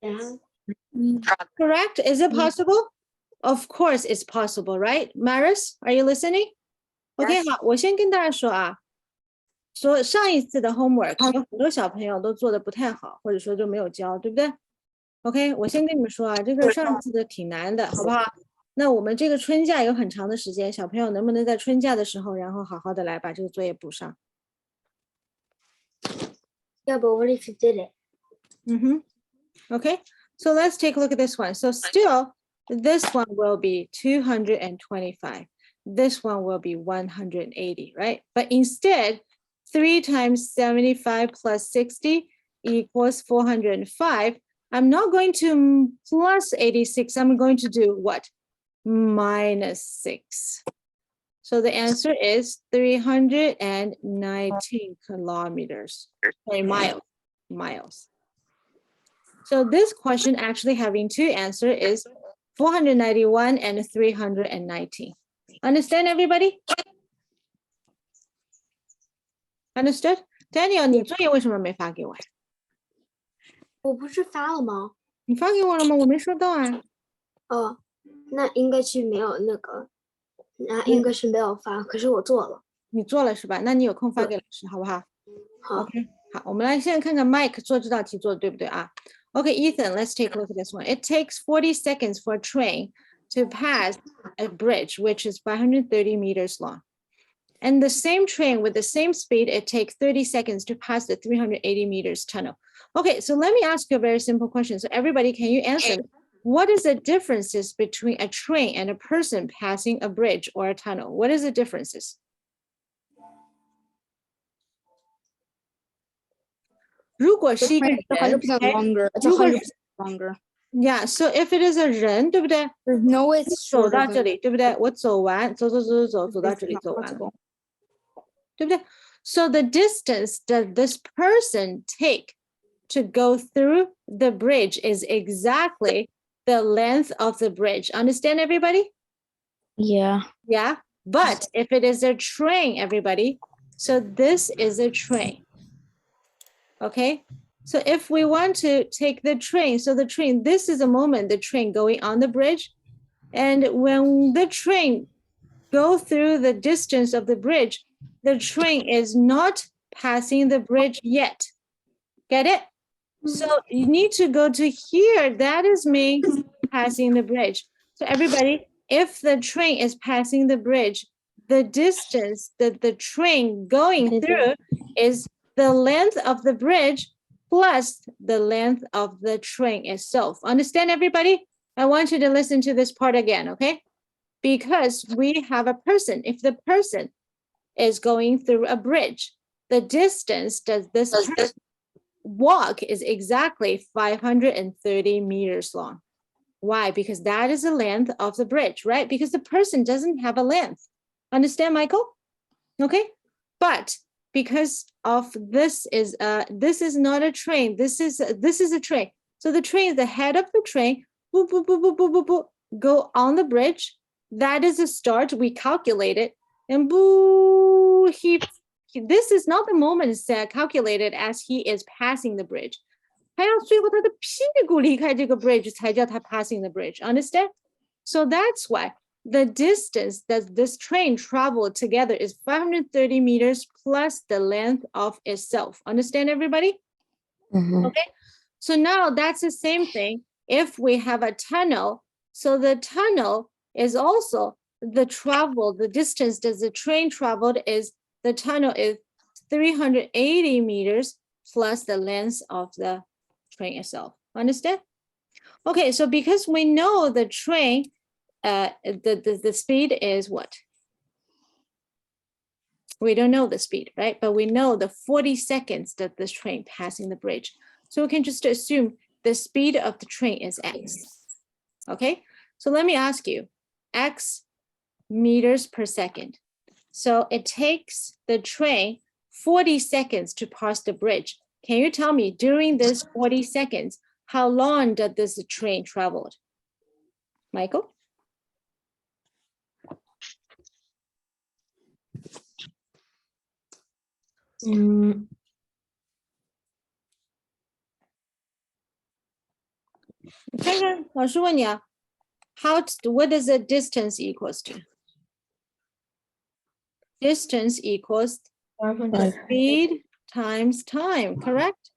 Yeah. Correct? Is it possible? Of course it's possible, right? Maris, are you listening? OK， 好，我先跟大家说啊，说上一次的 homework 有很多小朋友都做的不太好，或者说就没有交，对不对 ？OK， 我先跟你们说啊，这个上次的挺难的，好不好？那我们这个春假有很长的时间，小朋友能不能在春假的时候，然后好好的来把这个作业补上？ Yeah, but what if you did it? Okay, so let's take a look at this one. So still, this one will be 225. This one will be 180, right? But instead, 3 times 75 plus 60 equals 405. I'm not going to plus 86. I'm going to do what? Minus 6. So the answer is 319 kilometers, sorry, miles. So this question actually having two answers is 491 and 319. Understand, everybody? Understood? Daniel, 你作业为什么没发给我呀？我不是发了吗？你发给我了吗？我没收到啊。哦，那应该是没有那个，那应该是没有发，可是我做了。你做了是吧？那你有空发给老师好不好？好。OK， 好，我们来现在看看 Mike 做这道题做的对不对啊？ Okay, Ethan, let's take a look at this one. It takes 40 seconds for a train to pass a bridge, which is 530 meters long. And the same train with the same speed, it takes 30 seconds to pass the 380 meters tunnel. Okay, so let me ask you a very simple question. So everybody, can you answer? What is the differences between a train and a person passing a bridge or a tunnel? What is the differences? 如果是一个人 100% longer. It's 如果 100% longer. Yeah, so if it is a 人，对不对？ There's no way it's 走 shorter 到 than 这里，对不对？我走完，走到这里， It's 走 not 完了， possible. 对不对？ So the distance that this person take to go through the bridge is exactly the length of the bridge. Understand, everybody? Yeah. Yeah. But if it is a train, everybody, so this is a train. Okay. So if we want to take the train, so the train, this is a moment the train going on the bridge. And when the train go through the distance of the bridge, the train is not passing the bridge yet. Get it? So you need to go to here. That is me passing the bridge. So everybody, if the train is passing the bridge, the distance that the train going through is the length of the bridge plus the length of the train itself. Understand, everybody? I want you to listen to this part again, okay? Because we have a person. If the person is going through a bridge, the distance that this person walk is exactly 530 meters long. Why? Because that is the length of the bridge, right? Because the person doesn't have a length. Understand, Michael? Okay. But because of this is not a train. This is a train. So the train is the head of the train. Boop, boop, boop, boop, boop, boop, boop, go on the bridge. That is a start. We calculate it. And boo, this is not the moment calculated as he is passing the bridge. 还要最后他的屁股离开这个 bridge 才叫他 passing the bridge. Understand? So that's why the distance that this train traveled together is 530 meters plus the length of itself. Understand, everybody? Okay. So now that's the same thing. If we have a tunnel, so the tunnel is also the distance that the train traveled is the tunnel is 380 meters plus the length of the train itself. Understand? Okay, so because we know the train, the speed is what? We don't know the speed, right? But we know the 40 seconds that this train passing the bridge. So we can just assume the speed of the train is x. Okay, so let me ask you, x meters per second. So it takes the train 40 seconds to pass the bridge. Can you tell me during this 40 seconds, how long did this train traveled? Michael? 老师问你啊 what does the distance equals to? Distance equals speed times time, correct?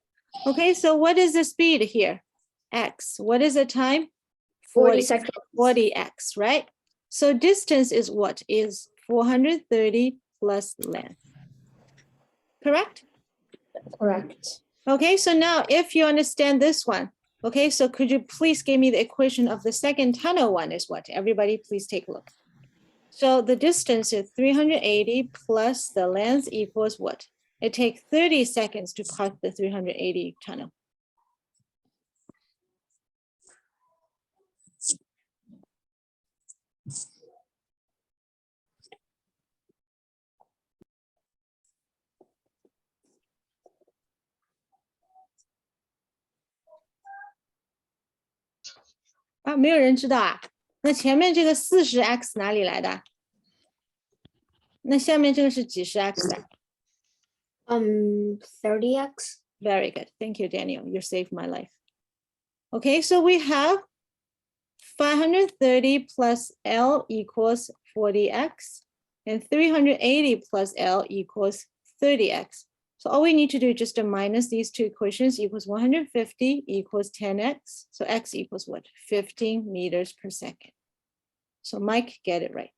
Okay, so what is the speed here? X. What is the time? 40 seconds. 40x, right? So distance is what? Is 430 plus length. Correct? Correct. Okay, so now if you understand this one, okay, so could you please give me the equation of the second tunnel one is what? Everybody please take a look. So the distance is 380 plus the length equals what? It takes 30 seconds to pass the 380 tunnel. Ah, 没有人知道啊？那前面这个40x 哪里来的？那下面这个是几十 x 的？ 30x. Very good. Thank you, Daniel. You saved my life. Okay, so we have 530 plus L equals 40x, and 380 plus L equals 30x. So all we need to do is just to minus these two equations equals 150 equals 10x. So x equals what? 15 meters per second. So Mike, get it right.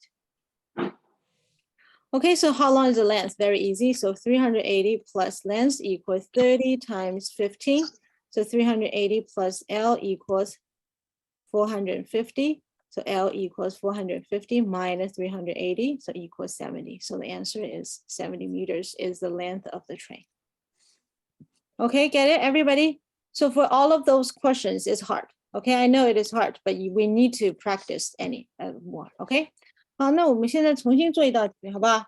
Okay, so how long is the length? Very easy. So 380 plus length equals 30 times 15. So 380 plus L equals 450. So L equals 450 minus 380, so equals 70. So the answer is 70 meters is the length of the train. Okay, get it, everybody? So for all of those questions, it's hard. Okay, I know it is hard, but we need to practice any more. Okay. 好，那我们现在重新做一道题，好不好？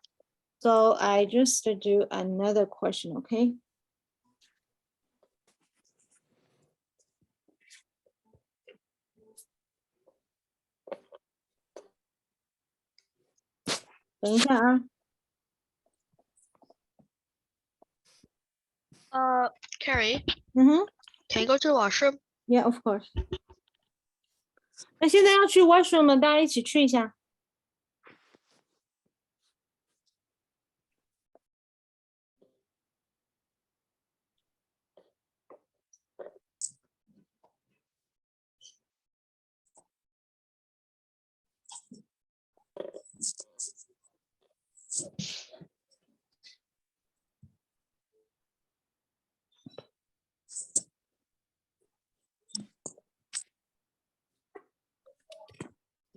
So I just do another question, okay? 等一下啊。 Carrie, 嗯哼 can you go to the washroom? Yeah, of course. 那现在要去 washroom 了，大家一起去一下。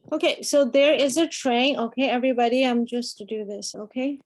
Okay, so there is a train. Okay, everybody, I'm just to do this, okay?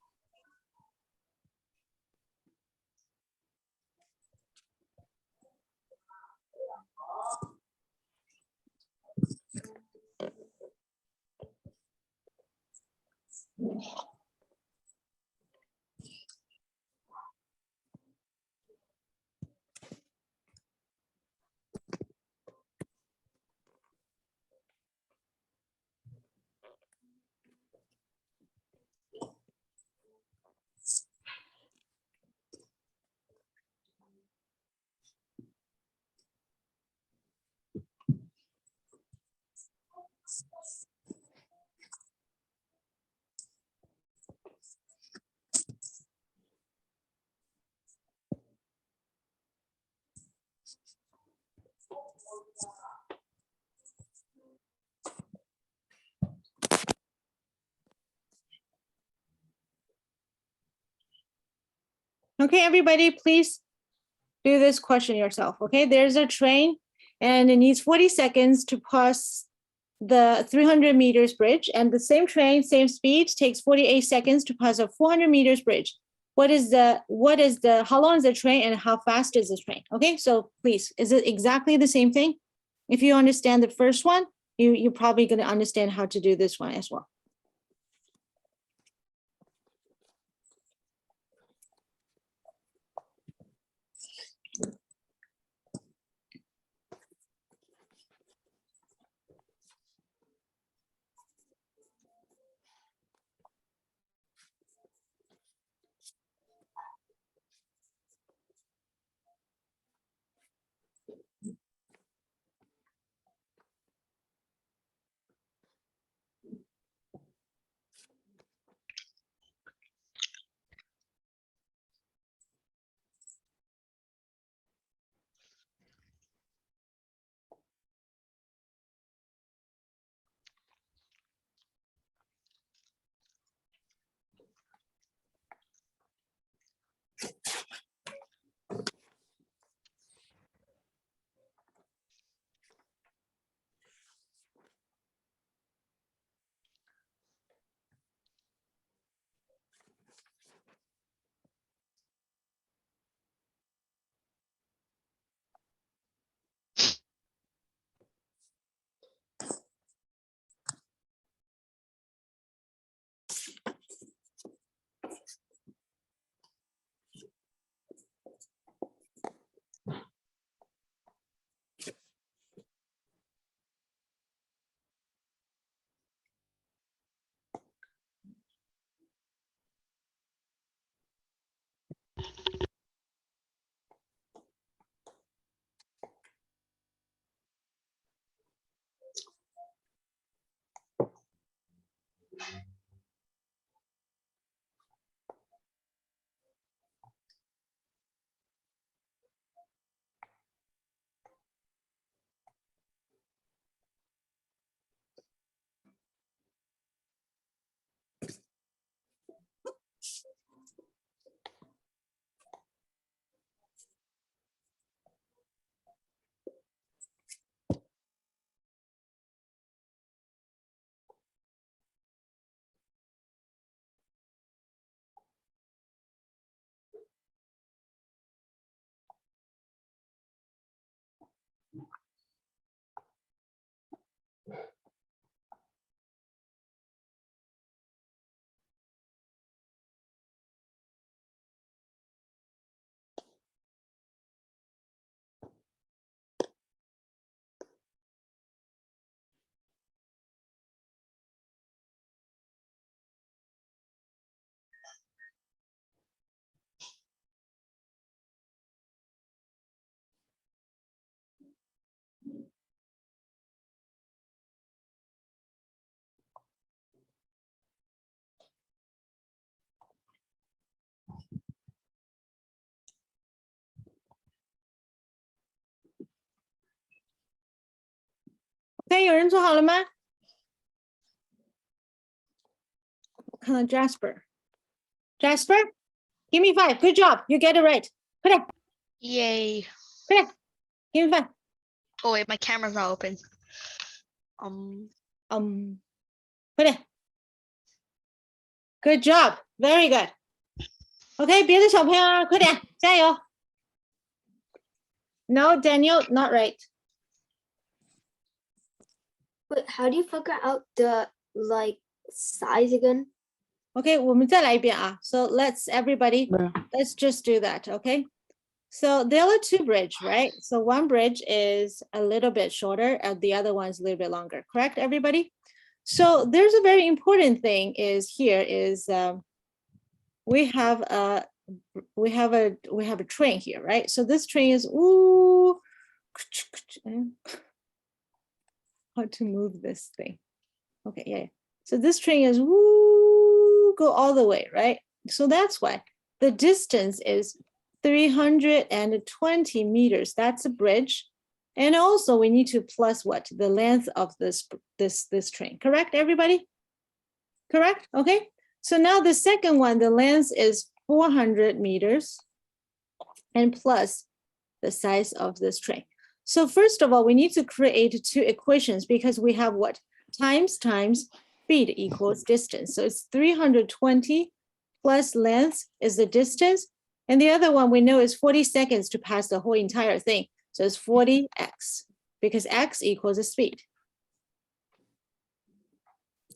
Okay, everybody, please do this question yourself. Okay, there's a train and it needs 40 seconds to cross the 300 meters bridge, and the same train, same speed, takes 48 seconds to pass a 400 meters bridge. How long is the train and how fast is the train? Okay, so please, is it exactly the same thing? If you understand the first one, you're probably going to understand how to do this one as well. OK， 有人做好了吗？我看到 Jasper， give me 5. Good job, you get it right. 快点， Yay. 快点 give me 5. Oh wait, my camera's not open. 快点 Good job, very good. OK， 别的小朋友啊，快点，加油。No, Daniel, not right. Wait, how do you figure out the like size again? OK， 我们再来一遍啊。So let's everybody, Bruh. let's just do that. OK. So there are 2 bridge, right? So one bridge is a little bit shorter and the other one is a little bit longer. Correct, everybody? So there's a very important thing is here is we have a train here, right? So this train is how to move this thing. Okay, yeah. So this train is go all the way, right? So that's why the distance is 320 meters. That's a bridge. And also we need to plus what? The length of this train. Correct, everybody? Correct? Okay. So now the second one, the length is 400 meters and plus the size of this train. So first of all, we need to create 2 equations because we have what? Times speed equals distance. So it's 320 plus length is the distance. And the other one we know is 40 seconds to pass the whole entire thing. So it's 40x because x equals the speed.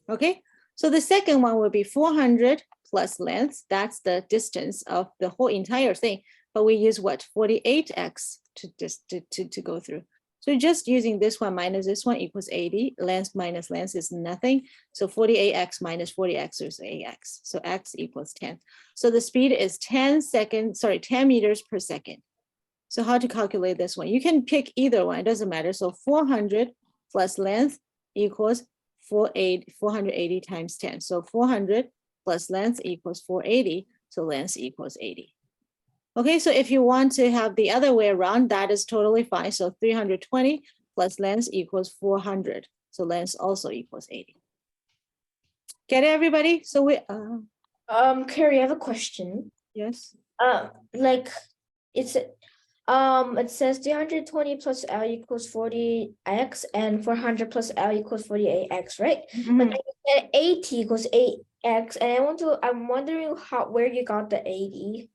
Okay, so the second one will be 400 plus length. That's the distance of the whole entire thing. But we use what? 48x to go through. So just using this one minus this one equals 80. Length minus length is nothing. So 48x minus 40x is ax. So x equals 10. So the speed is 10 meters per second. So how to calculate this one? You can pick either one, it doesn't matter. So 400 plus length equals 480 times 10. So 400 plus length equals 480. So length equals 80. Okay, so if you want to have the other way around, that is totally fine. So 320 plus length equals 400. So length also equals 80. Get it, everybody? So we, Carrie, I have a question. yes. Like it says 320 plus L equals 40x and 400 plus L equals 48x, right? Mhm. But then you said 80 equals 8x, and I'm wondering where you got the 80.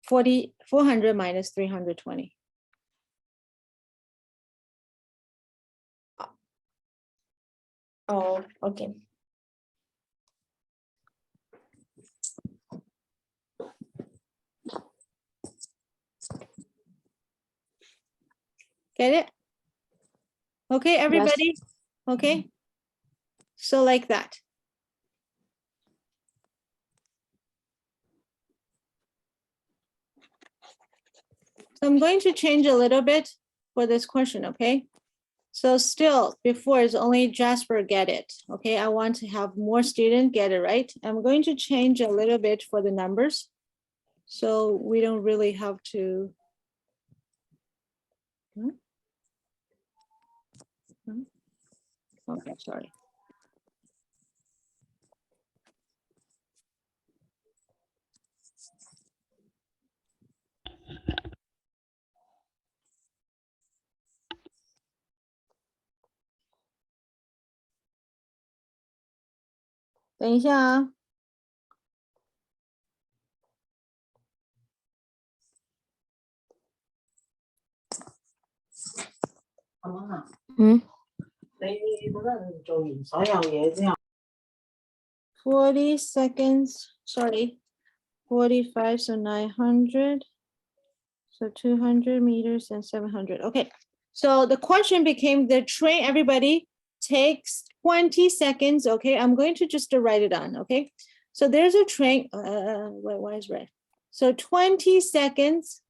400 minus 320. Oh, okay. Get it? Okay, everybody? Okay. So like that. So I'm going to change a little bit for this question, okay? So still, before is only Jasper get it, okay? I want to have more students get it right. I'm going to change a little bit for the numbers. So we don't really have to. Okay, sorry. "等一下啊。40 seconds, sorry, 45, so 900, so 200 meters and 700. Okay, so the question became the train, everybody, takes 20 seconds. Okay, I'm going to just write it on. Okay, so there's a train. Why is red? So 20 seconds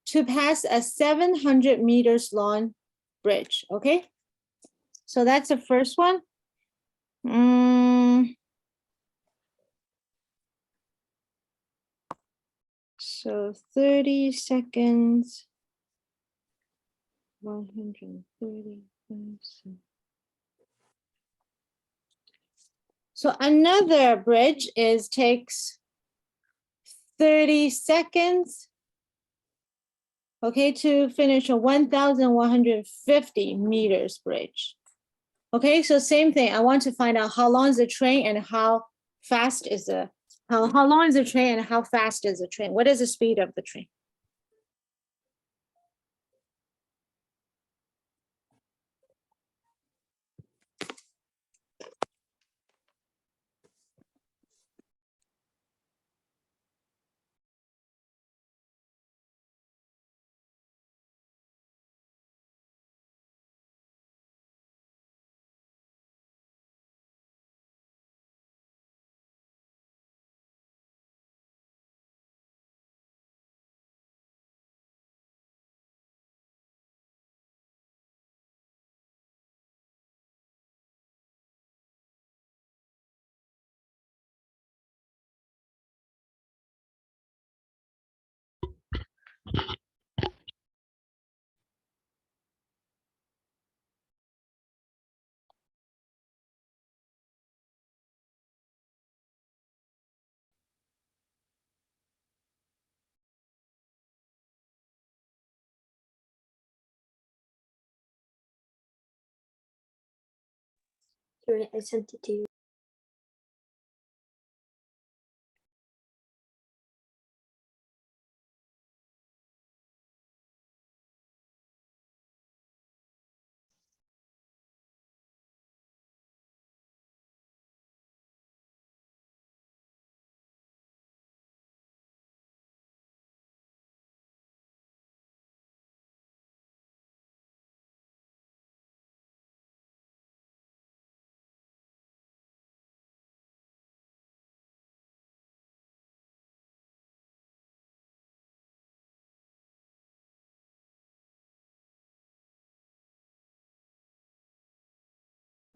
to pass a 700 meters long bridge. Okay, so that's the first one. So 30 seconds, 130. So another bridge takes 30 seconds, okay, to finish a 1,150 meters bridge. Okay, so same thing. I want to find out how long is the train and how fast is the, how long is the train and how fast is the train? What is the speed of the train? Here, I sent it to you.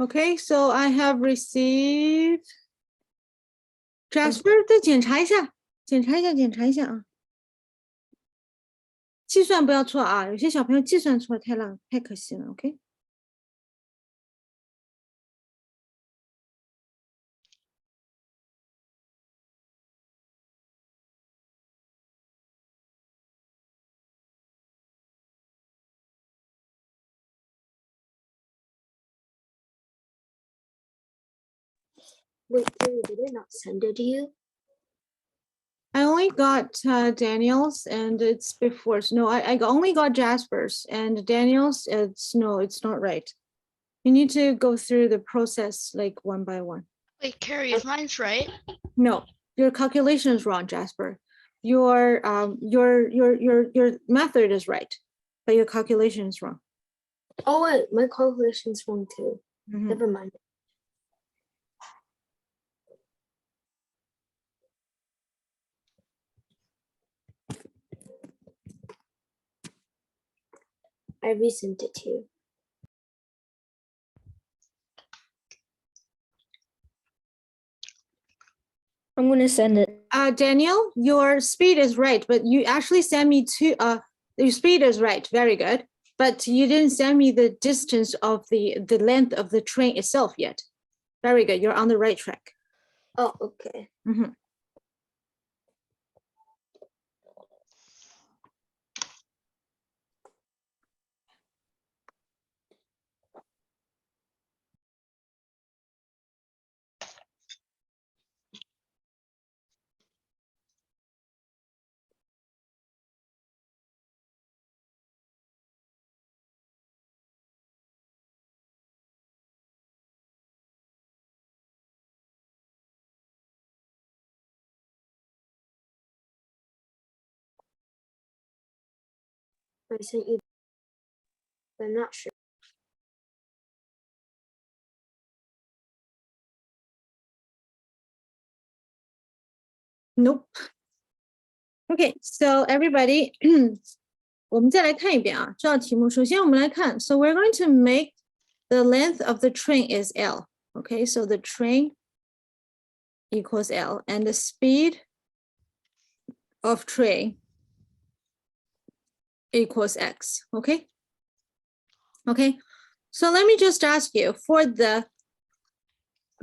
Okay, so I have received. Jasper, 再检查一下，检查一下啊。计算不要错啊，有些小朋友计算错太可惜了。OK。Wait, did I not send it to you? I only got Daniel's and it's before. So no, I only got Jasper's and Daniel's. It's not right. You need to go through the process like one by one. Wait, Carrie, is mine's right? No, your calculation is wrong, Jasper. Your method is right, but your calculation is wrong. Oh wait, my calculation's wrong too. Mhm. Never mind. I resent it to you. I'm gonna send it. Daniel, your speed is right, but you actually sent me your speed is right, very good. But you didn't send me the distance of the length of the train itself yet. Very good, you're on the right track. Oh, okay. Mhm. I sent you, but I'm not sure. Nope. Okay, so everybody, 我们再来看一遍啊，这道题目。首先我们来看 so we're going to make the length of the train is L. Okay, so the train equals L and the speed of train equals X. Okay. Okay. So let me just ask you, for the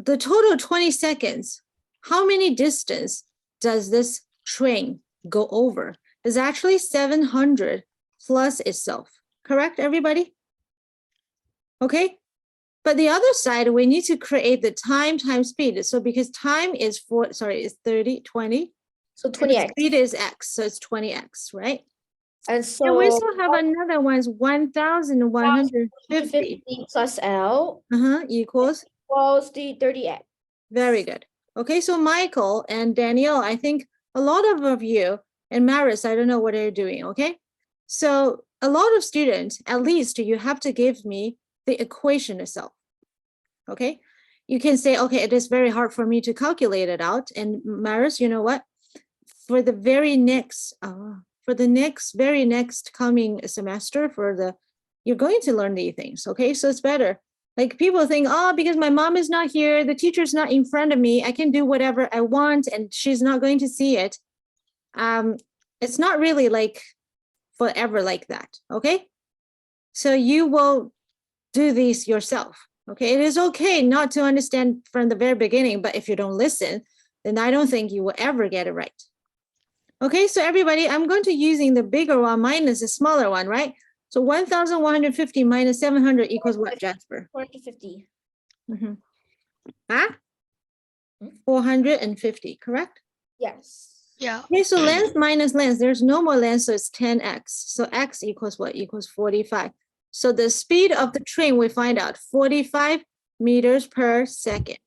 total 20 seconds, how many distance does this train go over? It's actually 700 plus itself, correct, everybody? Okay, but the other side, we need to create the time times speed. So because time is is 30, 20, So and the 20x. speed is x, so it's 20x, right? And And so we still have another one, is 1,150 50 plus L equals. equals the 30x. Very good. Okay, so Michael and Danielle, I think a lot of you, and Maris, I don't know what you're doing, okay? So a lot of students, at least you have to give me the equation itself, okay? You can say, okay, it is very hard for me to calculate it out. And Maris, you know what? For the very next, very next coming semester, you're going to learn these things, okay? So it's better. Like people think, oh, because my mom is not here, the teacher's not in front of me, I can do whatever I want and she's not going to see it. It's not really like forever like that, okay? So you will do these yourself, okay? It is okay not to understand from the very beginning, but if you don't listen, then I don't think you will ever get it right. Okay, so everybody, I'm going to using the bigger one minus the smaller one, right? So 1,150 minus 700 equals what, Jasper? 450. Mhm. Huh? Hmm? 450, correct? Yes. Yeah. Okay, so length minus length, there's no more length, so it's 10x. So x equals what? Equals 45. So the speed of the train, we find out 45 meters per second.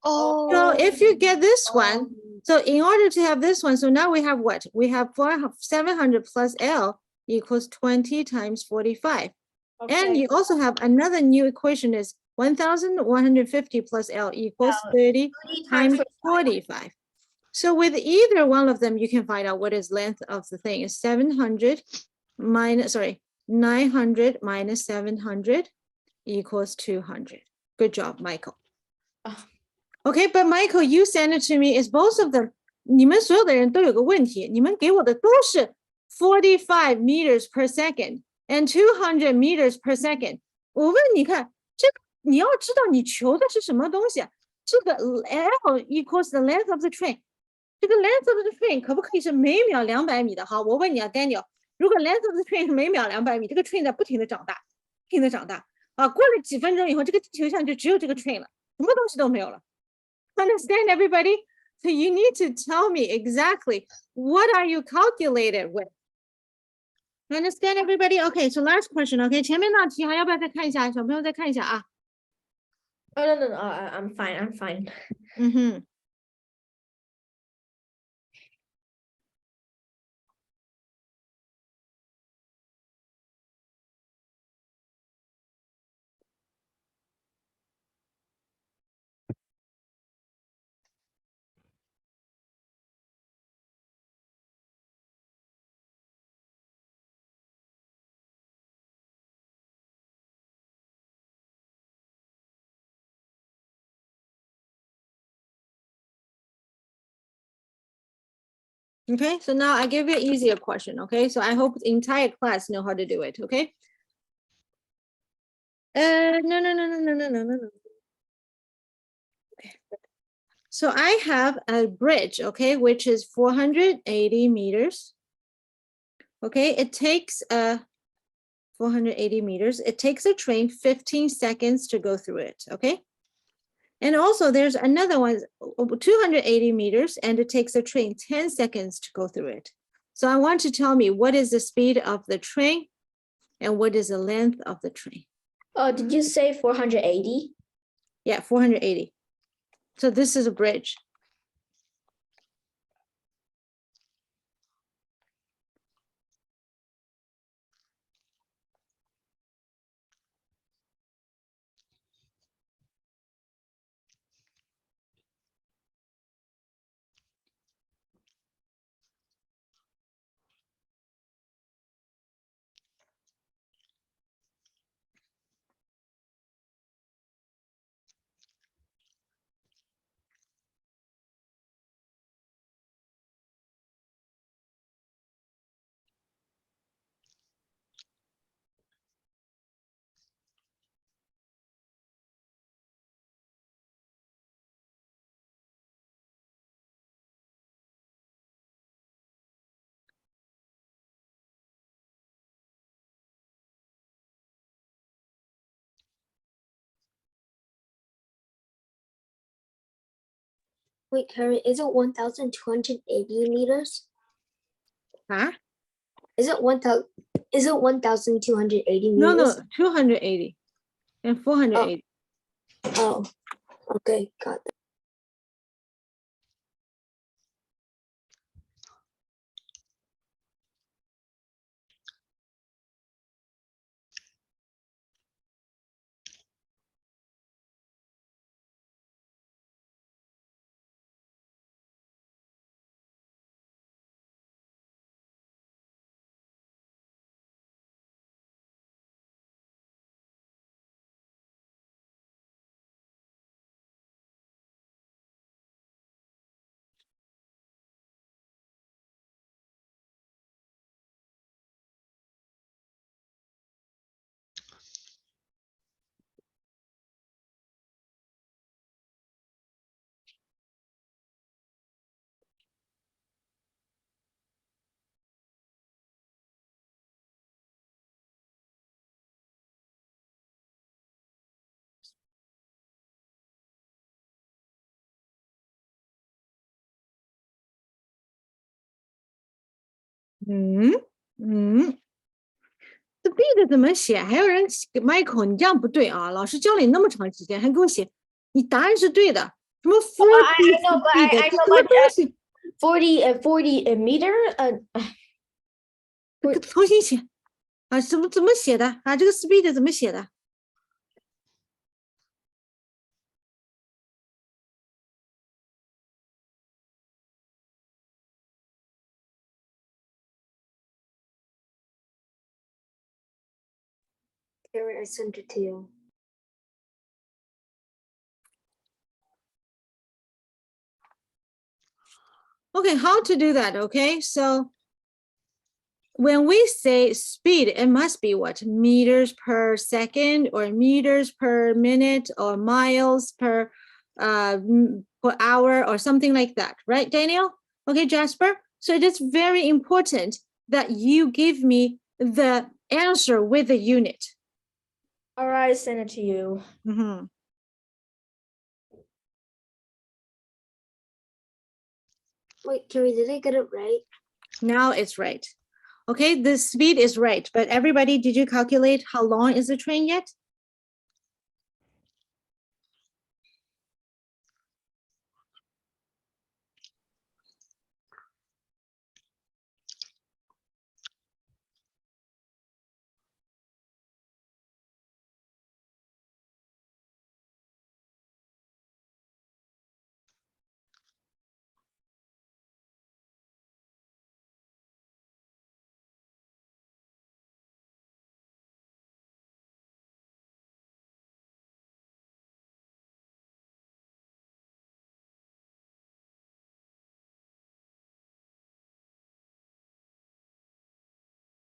Oh. So if you get this one, so in order to have this one, so now we have what? We have 700 plus L equals 20 times 45. And Okay. you also have another new equation is 1,150 plus L equals 30 30 times 45. 45. So with either one of them, you can find out what is length of the thing. Is 900 minus 700 equals 200. Good job, Michael. Ah. Okay, but Michael, you sent it to me. Is both of them? 你们所有的人都有个问题，你们给我的都是 45 meters per second and 200 meters per second。我问你看，这个你要知道你求的是什么东西。这个 L equals the length of the train。这个 length of the train 可不可以是每秒200米的？好，我问你啊 ，Daniel，如果 length of the train 是每秒200米，这个 train 在不停的长大，不停的长大啊，过了几分钟以后，这个地球上就只有这个 train 了，什么东西都没有了。Understand, everybody? So you need to tell me exactly what are you calculated with. Understand, everybody? Okay, so last question. Okay, 前面那题还要不要再看一下？小朋友再看一下啊。Oh, no. I'm fine. I'm fine. 嗯哼。Okay, so now I give you an easier question. Okay, so I hope the entire class know how to do it. Okay. No. Okay. So I have a bridge, okay, which is 480 meters. Okay, it takes 480 meters. It takes a train 15 seconds to go through it, okay? And also there's another one, 280 meters, and it takes a train 10 seconds to go through it. So I want to tell me what is the speed of the train and what is the length of the train? Did you say 480? Yeah, 480. So this is a bridge. Wait, Harry, is it 1,280 meters? Huh? Is it 1,280 No, meters? 280 and 480. Oh, okay, got it. speed 怎么写？还有人 Michael， 你这样不对啊！老师教了你那么长时间，还给我写，你答案是对的。什么 40 know, but I speed， 这 know, 什么 but 东西？ 40 meter. 重新写啊！怎么写的啊？这个 speed 怎么写的？ Harry, I sent it to you. Okay, how to do that? Okay, so when we say speed, it must be what? Meters per second or meters per minute or miles per hour or something like that, right, Daniel? Okay, Jasper. So it is very important that you give me the answer with the unit. All right, send it to you. Wait, Carrie, did I get it right? Now it's right. Okay, the speed is right, but everybody, did you calculate how long is the train yet?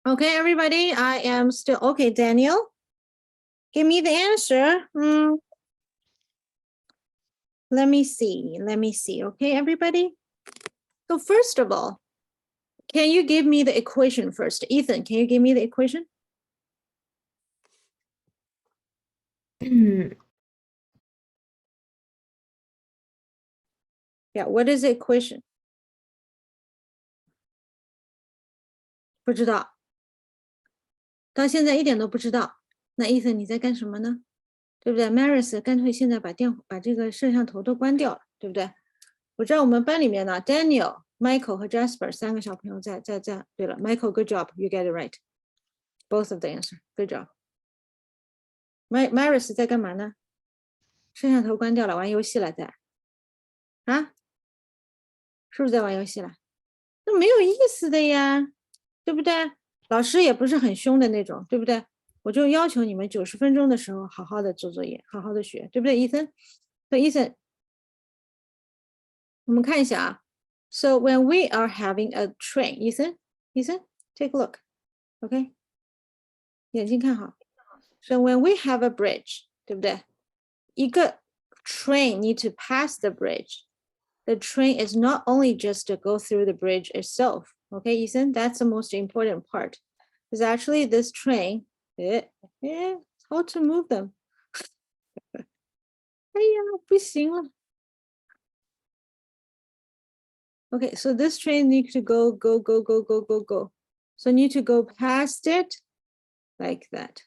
Okay, everybody, I am still, okay, Daniel, give me the answer. Let me see, okay, everybody? So first of all, can you give me the equation first? Ethan, can you give me the equation? Yeah, what is the equation? 不知道。到现在一点都不知道。那 Ethan 你在干什么呢？对不对 ？Maris 干脆现在把这个摄像头都关掉了，对不对？我知道我们班里面呢 ，Daniel、Michael 和 Jasper 3个小朋友在。对了 ，Michael, good job, you get it right. Both of the answer, good job. Maris 在干嘛呢？摄像头关掉了，玩游戏了在。啊？是不是在玩游戏了？那没有意思的呀，对不对？老师也不是很凶的那种，对不对？我就要求你们90分钟的时候好好的做作业，好好的学，对不对，Ethan？所以 Ethan， 我们看一下啊。So when we are having a train, Ethan, take a look, OK？ 眼睛看好。So when we have a bridge， 对不对？一个 train need to pass the bridge. The train is not only just to go through the bridge itself. Okay, Ethan, that's the most important part. Is actually this train, how to move them. 哎呀，不行了。Okay, so this train needs to go, go, go, go, go, go, go. So need to go past it like that.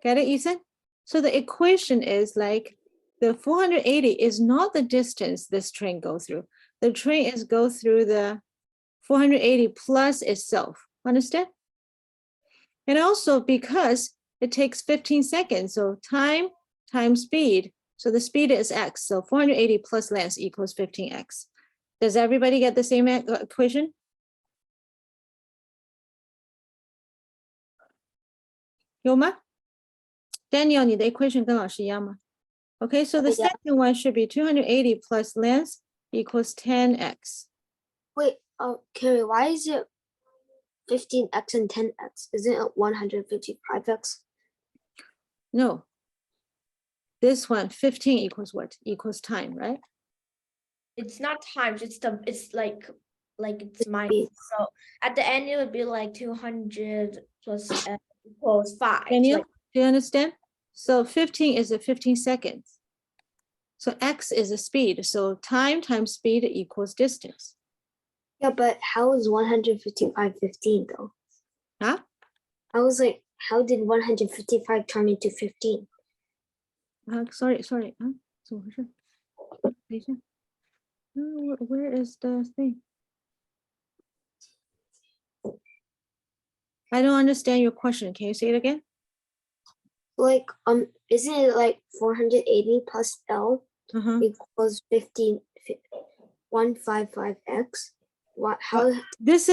Get it, Ethan? So the equation is like the 480 is not the distance this train goes through. The train is go through the 480 plus itself. Understand? And also because it takes 15 seconds, so time times speed. So the speed is x. So 480 plus length equals 15x. Does everybody get the same equation?有吗 Daniel, 你的 equation 跟老师一样吗 Okay, so the Yeah. second one should be 280 plus length equals 10x. Wait, Carrie, why is it 15x and 10x? Isn't it 155x? No. This one, 15 equals what? Equals time, right? It's not times, it's like it's minus. Speed. So at the end, it would be like 200 plus L equals 5. Daniel, Like, do you understand? So 15 is a 15 seconds. So x is a speed. So time times speed equals distance. Yeah, but how is 155 15 though? Huh? I was like, how did 155 turn into 15? Sorry. 怎么回事？等一下。Where is the thing? I don't understand your question. Can you say it again? Like, isn't it like 480 plus L Uh-huh. equals 155x? What, how, This,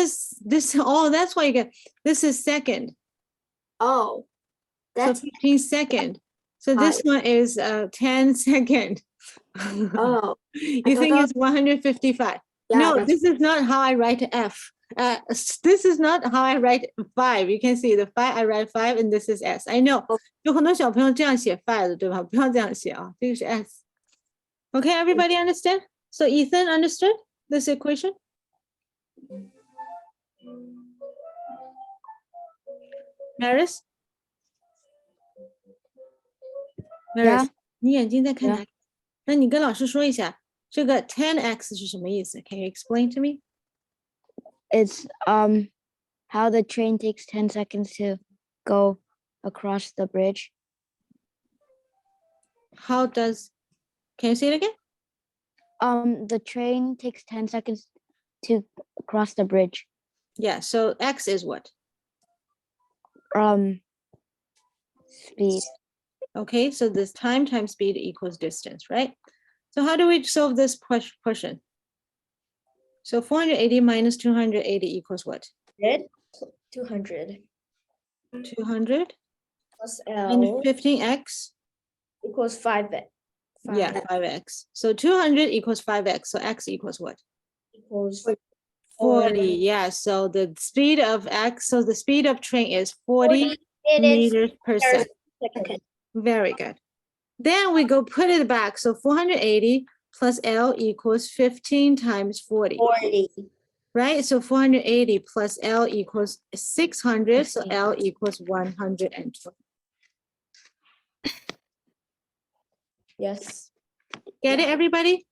oh, that's why you get, this is second. oh, So that's, 15 second. So this one is 10 second. oh, You thought think that- it's 155? yeah, No, that's- this is not how I write F. This is not how I write 5. You can see the 5, I write 5 and this is S. I know. 有很多小朋友这样写 5的，对吧？不要这样写啊，这个是 S. Okay, everybody understand? So Ethan understood this equation? Maris? Maris, 你眼睛在看哪里？那你跟老师说一下，这个 10x 是什么意思？ Can you explain to me? It's how the train takes 10 seconds to go across the bridge. How does, can you say it again? The train takes 10 seconds to cross the bridge. Yeah, so x is what? Speed. Okay, so this time times speed equals distance, right? So how do we solve this question? So 480 minus 280 equals what? 200 200 plus and L 15x? equals 5. Yeah, 5x. So 200 equals 5x. So x equals what? Equals 40. Yeah, so the speed of x, so the speed of train is 40 minutes meters per per second. second. Very good. Then we go put it back. So 480 plus L equals 15 times 40, 40. right? So 480 plus L equals 600. So L equals 120. Yes. Get it, everybody?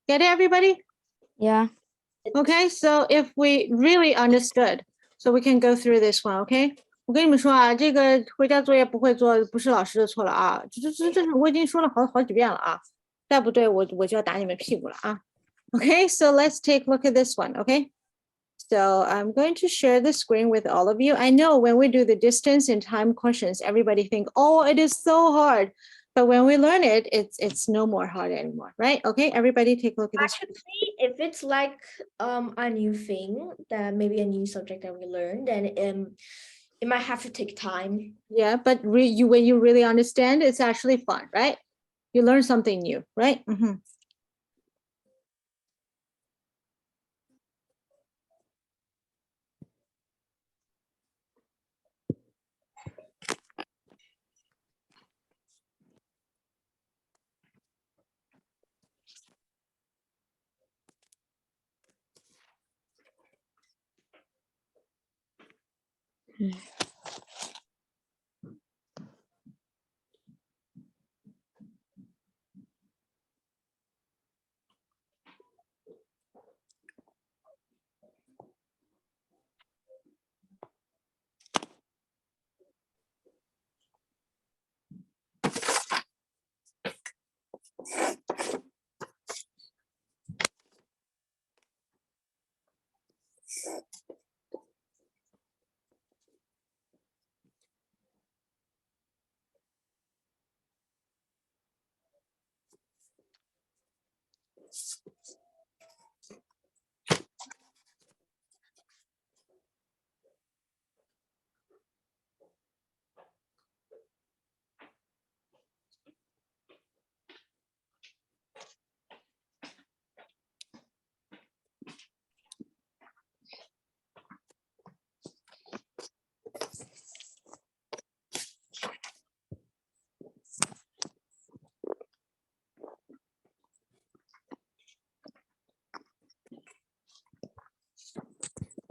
Get it, everybody? Yeah. Okay, so if we really understood, so we can go through this one, okay? 我跟你们说啊，这个回家作业不会做，不是老师的错了啊，这是我已经说了好几遍了啊，再不对我就要打你们屁股了啊。Okay, so let's take a look at this one, okay? So I'm going to share the screen with all of you. I know when we do the distance and time questions, everybody think, oh, it is so hard. But when we learn it, it's no more hard anymore, right? Okay, everybody take a look at this. Actually, if it's like a new thing, that maybe a new subject that we learn, then it might have to take time. Yeah, but when you really understand, it's actually fun, right? You learn something new, right? Mhm.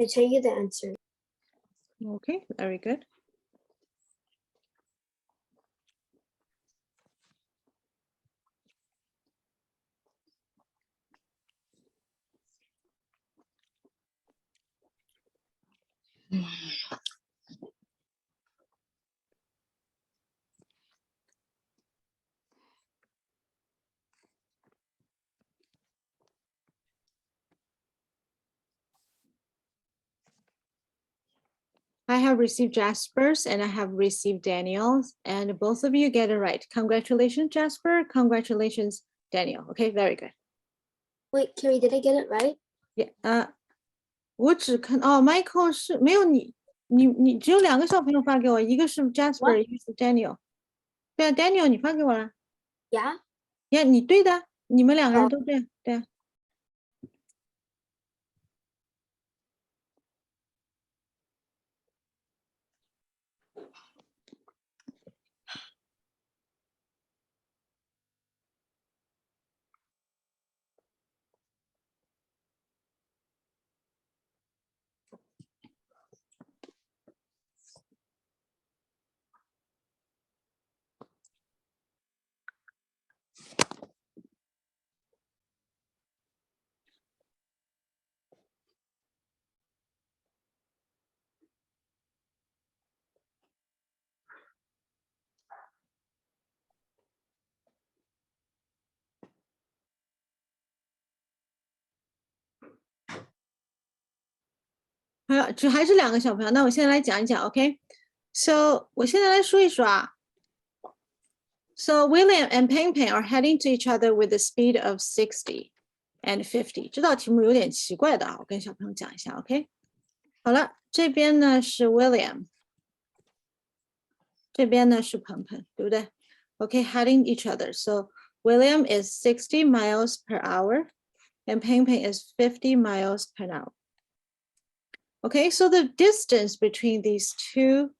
I tell you the answer. Okay, very good. I have received Jasper's and I have received Daniel's, and both of you get it right. Congratulations, Jasper. Congratulations, Daniel. Okay, very good. Wait, Carrie, did I get it right? Yeah, 我只看哦 ，Michael 是没有你只有2个小朋友发给我，一个是 Jasper， 一个是 Daniel。对啊 ，Daniel 你发给我了。 Yeah. 呀，你对的，你们2个人哦都对，对啊。还是2个小朋友，那我现在来讲一讲 ，OK？So 我现在来说一说啊。So William and Peng Peng are heading to each other with a speed of 60 and 50。这道题目有点奇怪的啊，我跟小朋友讲一下 ，OK？ 好了，这边呢是 William， 这边呢是鹏鹏，对不对 ？OK，heading each other. So William is 60 miles per hour, and Peng Peng is 50 miles per hour. Okay, so the distance between these two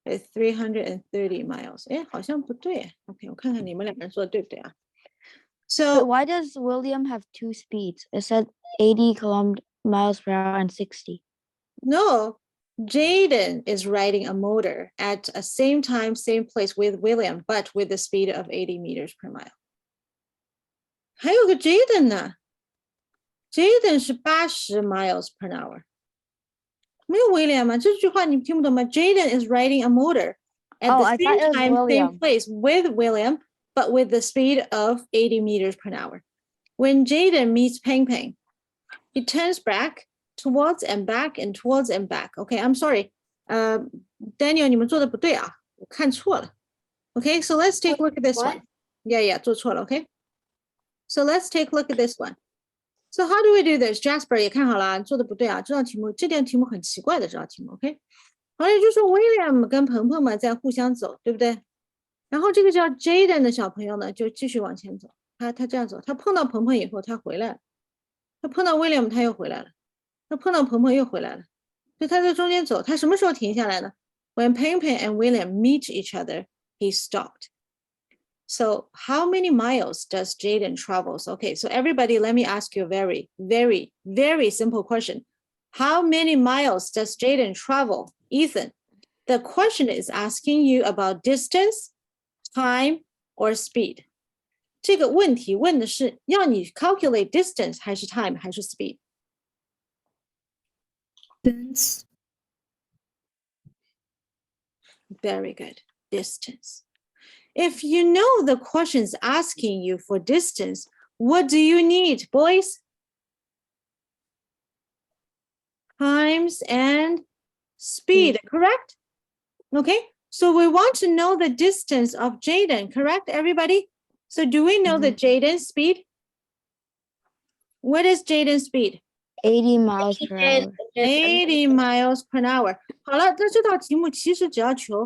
is 330 miles. 哎，好像不对。OK， 我看看你们2个人说的对不对啊 But ？So why does William have 2 speeds? It said 80 miles per hour and 60. no, Jaden is riding a motor at a same time, same place with William, but with the speed of 80 meters per mile. 还有个 Jaden 呢 ？Jaden 是80 miles per hour。没有威廉吗？这句话你听不懂吗 ？Jaden is riding a motor at Oh, the I thought same it was time, same William. place with William, but with the speed of 80 meters per hour. When Jaden meets Peng Peng, he turns back towards and back and towards and back. Okay, I'm sorry. Daniel, 你们做的不对啊，我看错了。Okay, so let's take a look at this What? one. Yeah, 做错了。Okay, so let's take a look at this one. So how do we do this? Jasper 也看好了，做的不对啊，这道题目很奇怪的这道题目 ，OK？ 好，也就是说 William 跟鹏鹏们在互相走，对不对？然后这个叫 Jaden 的小朋友呢，就继续往前走，他这样走，他碰到鹏鹏以后，他回来了，他碰到 William 他又回来了，他碰到鹏鹏又回来了，所以他在中间走，他什么时候停下来呢 ？When Peng Peng and William meet each other, he stopped. So how many miles does Jaden travels? Okay, so everybody, let me ask you a very, very, very simple question. How many miles does Jaden travel? Ethan, the question is asking you about distance, time, or speed. 这个问题问的是要你 calculate distance 还是 time 还是 speed? Distance. Very good. Distance. If you know the question's asking you for distance, what do you need, boys? Times and speed, correct? Okay, so we want to know the distance of Jaden, correct, everybody? So do we know the Jaden's speed? What is Jaden's speed? 80 miles per hour. 80 miles per hour. 好了，那这道题目其实只要求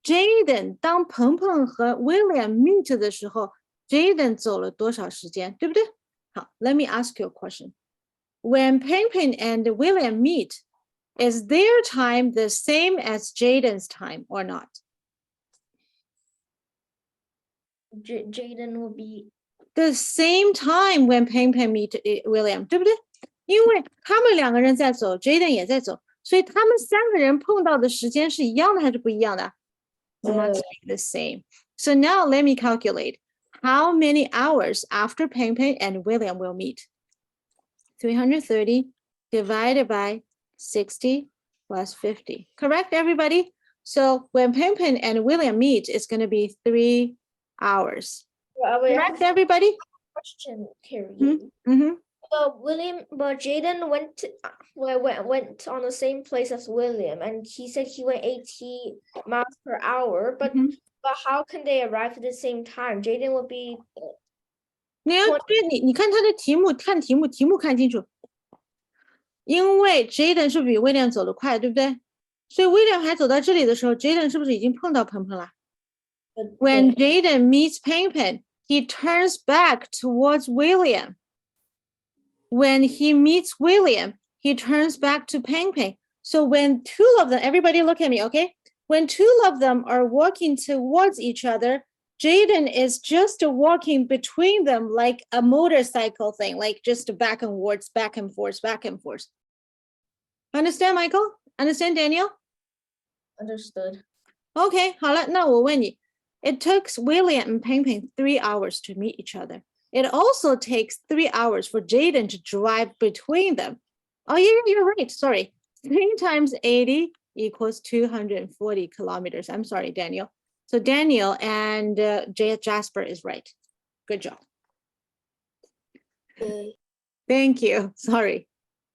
Jaden 当鹏鹏和 William meet 的时候 ，Jaden 走了多少时间，对不对？好 ，Let me ask you a question. When Peng and William meet, is their time the same as Jaden's time or not? Jaden will be The same time when Peng meet William, 对不对？因为他们两个人在走 ，Jaden 也在走，所以他们三个人碰到的时间是一样的还是不一样的？ It must be the same. So now let me calculate how many hours after Peng and William will meet. 330 divided by 60 plus 50. Correct, everybody? So when Peng and William meet, it's going to be 3 hours. Correct, everybody? question, Carrie. Mm-hmm. But Jaden went on the same place as William, and he said he went 80 miles per hour. But Mhm. but how can they arrive at the same time? Jaden will be 你看他的题目，看题目看清楚。因为 Jaden 是比 William 走得快，对不对？所以 William 还走到这里的时候 ，Jaden 是不是已经碰到鹏鹏了？ When Jaden meets Peng, he turns back towards William. When he meets William, he turns back to Peng. So when two of them, everybody look at me, okay? When two of them are walking towards each other, Jaden is just walking between them like a motorcycle thing, like just back and forth, back and forth, back and forth. Understand, Michael? Understand, Daniel? understood. Okay, 好了，那我问你 It takes William and Peng 3 hours to meet each other. It also takes 3 hours for Jaden to drive between them. Oh, yeah, you're right. Sorry. 3 times 80 equals 240 kilometers. I'm sorry, Daniel. So Daniel and Jasper is right. Good job. Okay. Thank you. Sorry.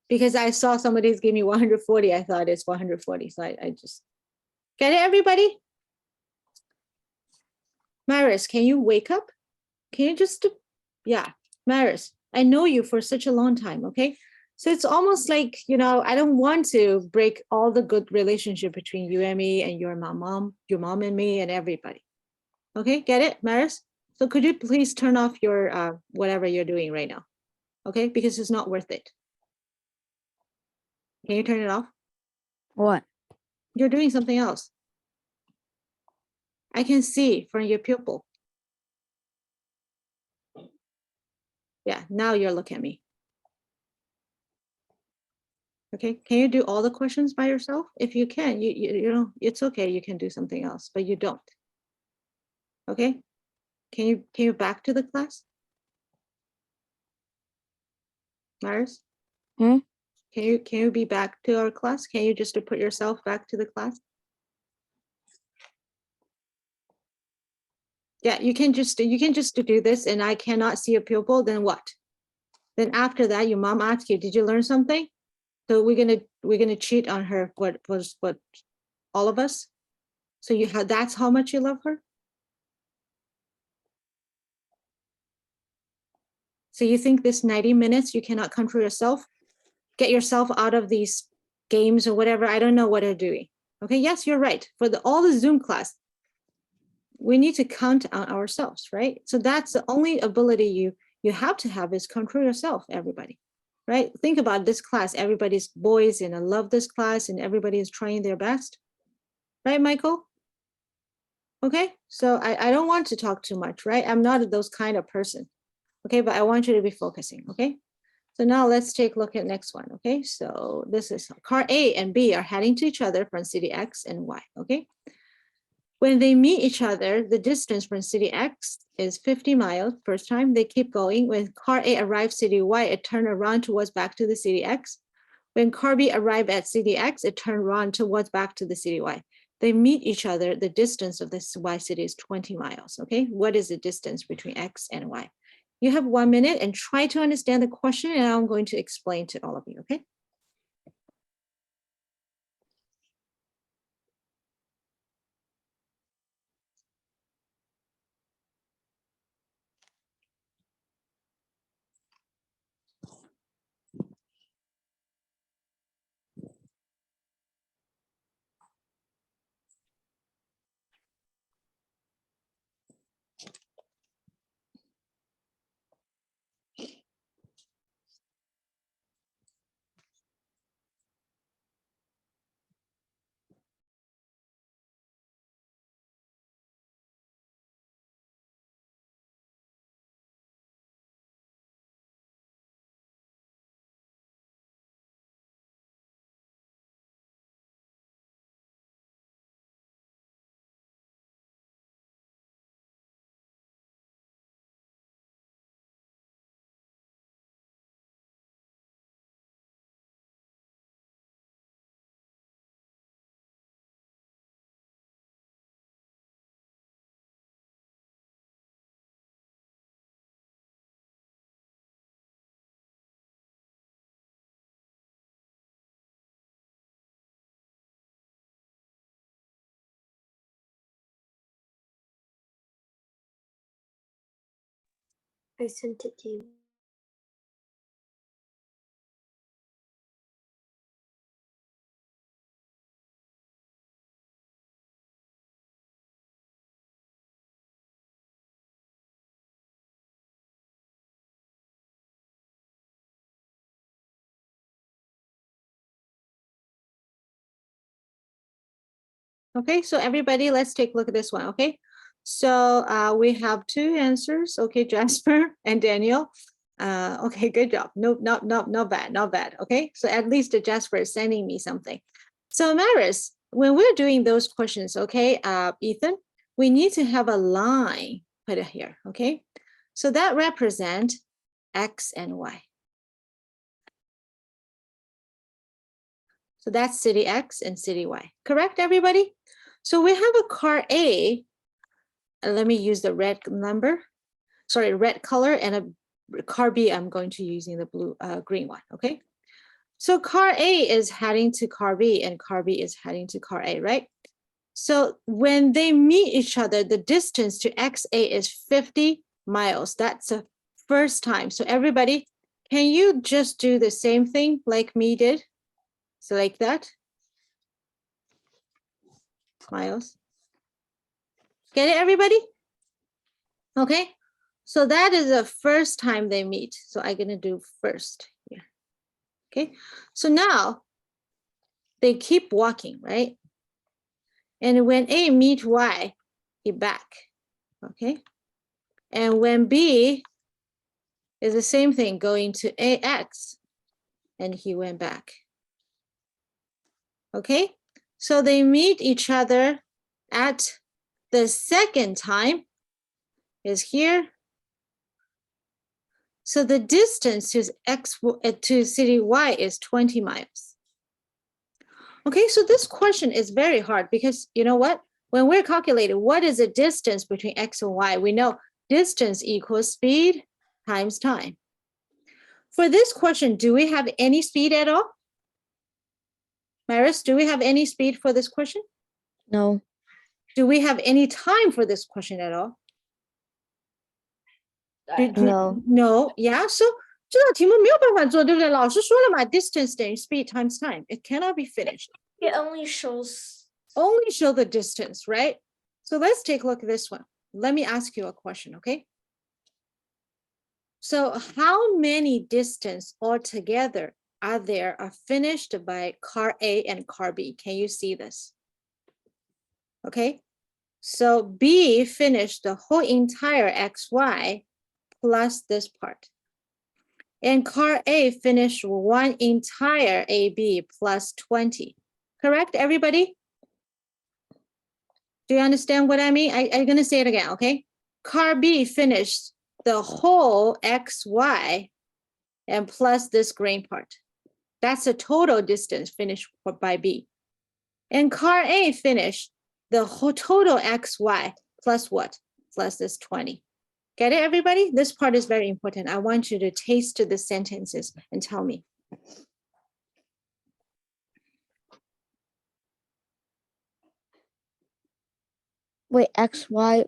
Because I saw somebody's give me 140. I thought it's 140. So I just get it, everybody? Maris, can you wake up? Can you just, yeah, Maris, I know you for such a long time, okay? So it's almost like, you know, I don't want to break all the good relationship between you and me and your mom and me and everybody. Okay, get it, Maris? So could you please turn off your whatever you're doing right now? Okay, because it's not worth it. Can you turn it off? What? You're doing something else. I can see from your pupil. Yeah, now you're looking at me. Okay, can you do all the questions by yourself? If you can, you know, it's okay, you can do something else, but you don't. Okay, can you back to the class? Maris? Hmm? Can you be back to our class? Can you just put yourself back to the class? Yeah, you can just do this and I cannot see a pupil, then what? Then after that, your mom asks you, did you learn something? So we're gonna cheat on her, what all of us? So that's how much you love her? So you think this 90 minutes, you cannot control yourself? Get yourself out of these games or whatever, I don't know what they're doing. Okay, yes, you're right. For all the Zoom class, we need to count on ourselves, right? So that's the only ability you have to have is control yourself, everybody, right? Think about this class, everybody's boys and I love this class and everybody is trying their best, right, Michael? Okay, so I don't want to talk too much, right? I'm not those kind of person, okay? But I want you to be focusing, okay? So now let's take a look at next one, okay? So this is car A and B are heading to each other from city X and Y, okay? When they meet each other, the distance from city X is 50 miles first time. They keep going. When car A arrives city Y, it turns around towards back to the city X. When car B arrives at city X, it turns around towards back to the city Y. They meet each other. The distance of this Y city is 20 miles, okay? What is the distance between X and Y? You have 1 minute and try to understand the question, and I'm going to explain to all of you, okay? I sent it to you. Okay, so everybody, let's take a look at this one, okay? So we have two answers, okay, Jasper and Daniel. Okay, good job. No, not bad, not bad, okay? So at least Jasper is sending me something. So Maris, when we're doing those questions, okay, Ethan, we need to have a line put here, okay? So that represent X and Y. So that's city X and city Y, correct, everybody? So we have a car A, let me use the red number, sorry, red color, and a car B, I'm going to using the blue, green one, okay? So car A is heading to car B and car B is heading to car A, right? So when they meet each other, the distance to XA is 50 miles. That's the first time. So everybody, can you just do the same thing like me did? So like that. Miles. Get it, everybody? Okay. So that is the first time they meet. So I'm going to do first here. Okay. So now they keep walking, right? And when A meet Y, he back. Okay. And when B is the same thing, going to AX, and he went back. Okay. So they meet each other at the second time is here. So the distance to X to city Y is 20 miles. Okay, so this question is very hard because you know what? When we're calculating what is the distance between X and Y, we know distance equals speed times time. For this question, do we have any speed at all? Maris, do we have any speed for this question? No. Do we have any time for this question at all? No. No, yeah. So 这道题目没有办法做，对不对？老师说了嘛 ，distance 等于 speed times time. It cannot be finished. It only shows. Only show the distance, right? So let's take a look at this one. Let me ask you a question, okay? So how many distance altogether are finished by car A and car B? Can you see this? Okay. So B finished the whole entire XY plus this part. And car A finished one entire AB plus 20. Correct, everybody? Do you understand what I mean? I'm going to say it again, okay? Car B finished the whole XY and plus this green part. That's the total distance finished by B. And car A finished the whole total XY plus what? Plus this 20. Get it, everybody? This part is very important. I want you to taste the sentences and tell me. Wait, XY,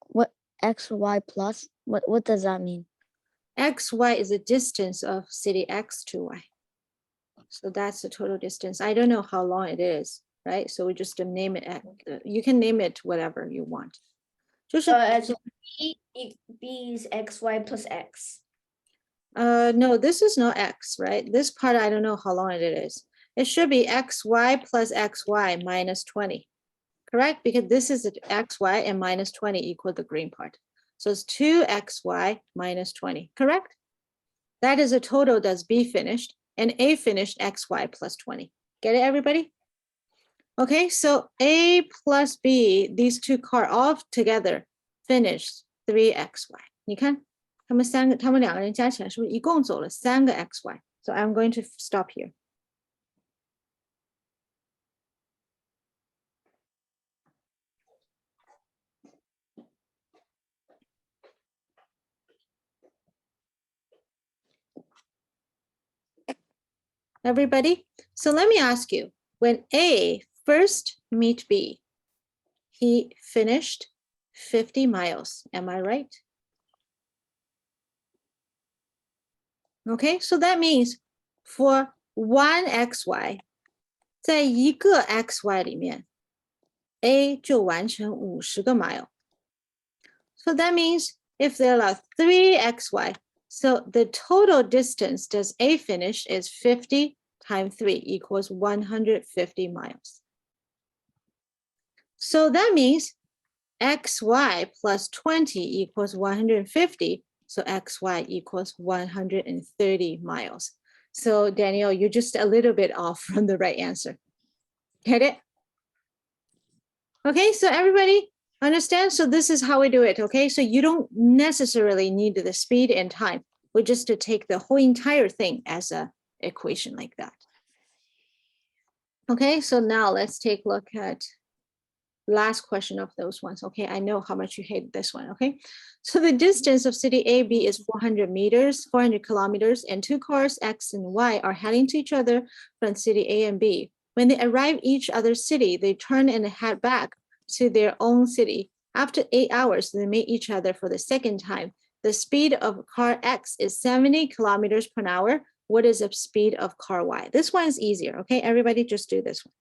what XY plus? What does that mean? XY is the distance of city X to Y. So that's the total distance. I don't know how long it is, right? So we just name it, you can name it whatever you want. 就是 As B is XY plus X. no, this is not X, right? This part, I don't know how long it is. It should be XY plus XY minus 20, correct? Because this is XY and minus 20 equal the green part. So it's 2XY minus 20, correct? That is a total that's B finished and A finished XY plus 20. Get it, everybody? Okay, so A plus B, these two car all together finished 3XY. 你看，他们两个人加起来是不是一共走了3个XY? So I'm going to stop here. Everybody, so let me ask you, when A first meet B, he finished 50 miles, am I right? Okay, so that means for one XY, 在一个 XY 里面 A 就完成50个 mile. So that means if there are 3 XY, so the total distance does A finish is 50 times 3 equals 150 miles. So that means XY plus 20 equals 150. So XY equals 130 miles. So Daniel, you're just a little bit off from the right answer. Get it? Okay, so everybody understand? So this is how we do it, okay? So you don't necessarily need the speed and time. We just to take the whole entire thing as a equation like that. Okay, so now let's take a look at last question of those ones. Okay, I know how much you hate this one. Okay, so the distance of city AB is 400 meters, 400 kilometers, and two cars X and Y are heading to each other from city A and B. When they arrive each other's city, they turn and head back to their own city. After 8 hours, they meet each other for the second time. The speed of car X is 70 kilometers per hour. What is the speed of car Y? This one is easier. Okay, everybody just do this one.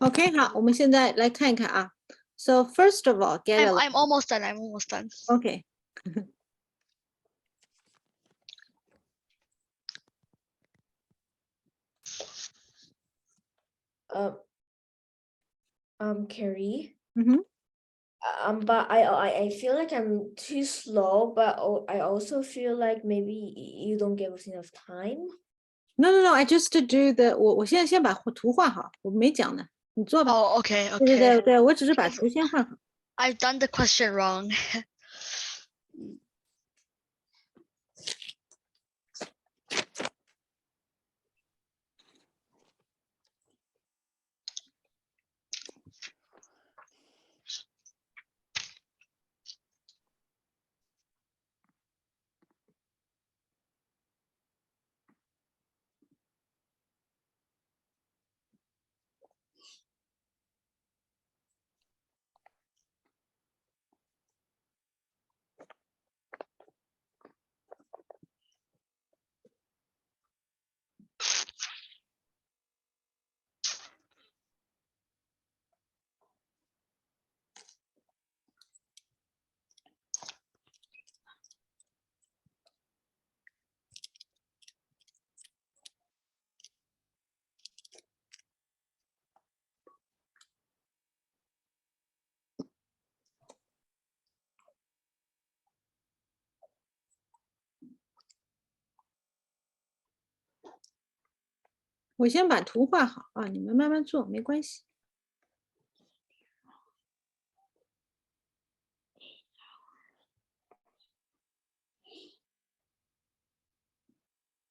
Okay, 好，我们现在来看一看啊。So first of all, get a I'm almost done. I'm almost done. okay. Carrie. Mhm. But I feel like I'm too slow, but I also feel like maybe you don't give us enough time. No, I just do the 我现在先把图画好，我没讲呢，你做吧。 Oh, okay, 对对 okay. 对，我只是把图先画好。 I've done the question wrong. 我先把图画好啊，你们慢慢做，没关系。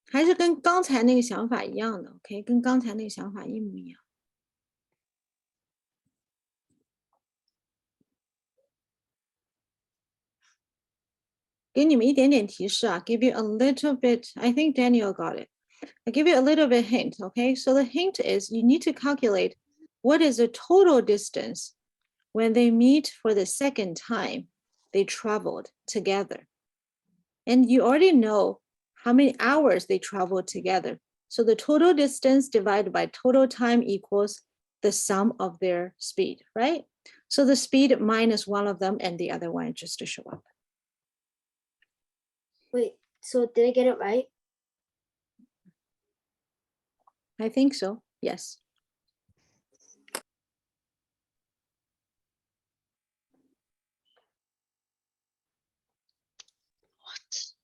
还是跟刚才那个想法一样的 ，OK， 跟刚才那个想法一模一样。给你们一点点提示啊 ，give you a little bit. I think Daniel got it. I give you a little bit hint. Okay, so the hint is you need to calculate what is the total distance when they meet for the second time they traveled together, and you already know how many hours they traveled together. So the total distance divided by total time equals the sum of their speed, right? So the speed minus one of them and the other one just to show up. Wait, so did I get it right? I think so, yes. What?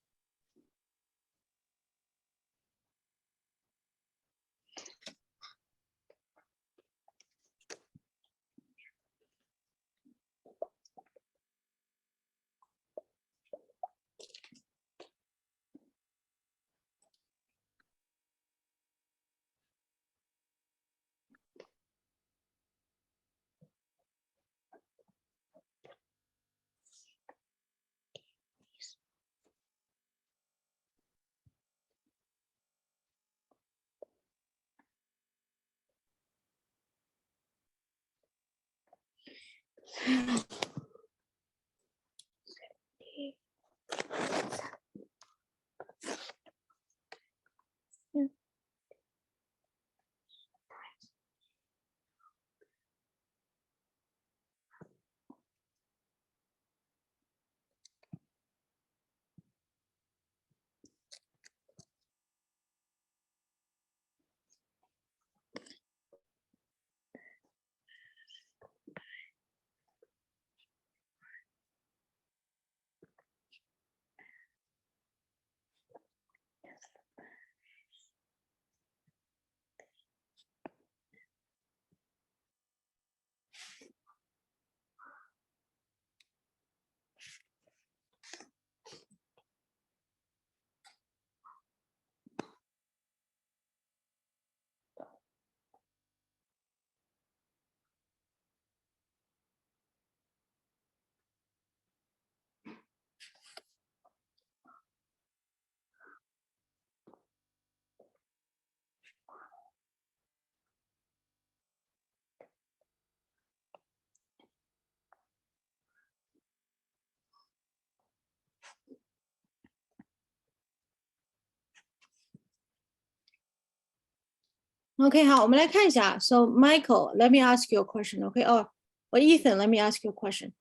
OK， 好，我们来看一下。So Michael, let me ask you a question. OK， 哦，我 Ethan, let me ask you a question.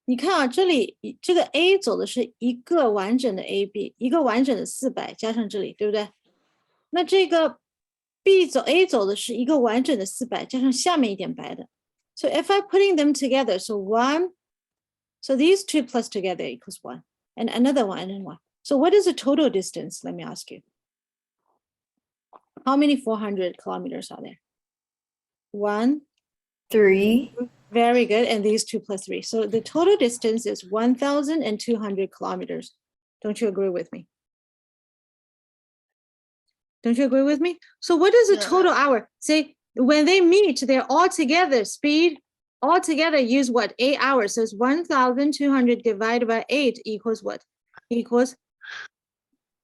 你看啊，这里这个 A 走的是一个完整的 AB， 一个完整的400加上这里，对不对？那这个 B 走 A 走的是一个完整的400加上下面一点白的。So if I'm putting them together, so 1, so these two plus together equals 1, and another one and 1. So what is the total distance? Let me ask you. How many 400 kilometers are there? 1, 3. very good, and these 2 plus 3. So the total distance is 1,200 kilometers. Don't you agree with me? Don't you agree with me? So what is the Yeah. total hour? Say when they meet, they're all together, speed, all together use what? 8 hours. So it's 1,200 divided by 8 equals what? Equals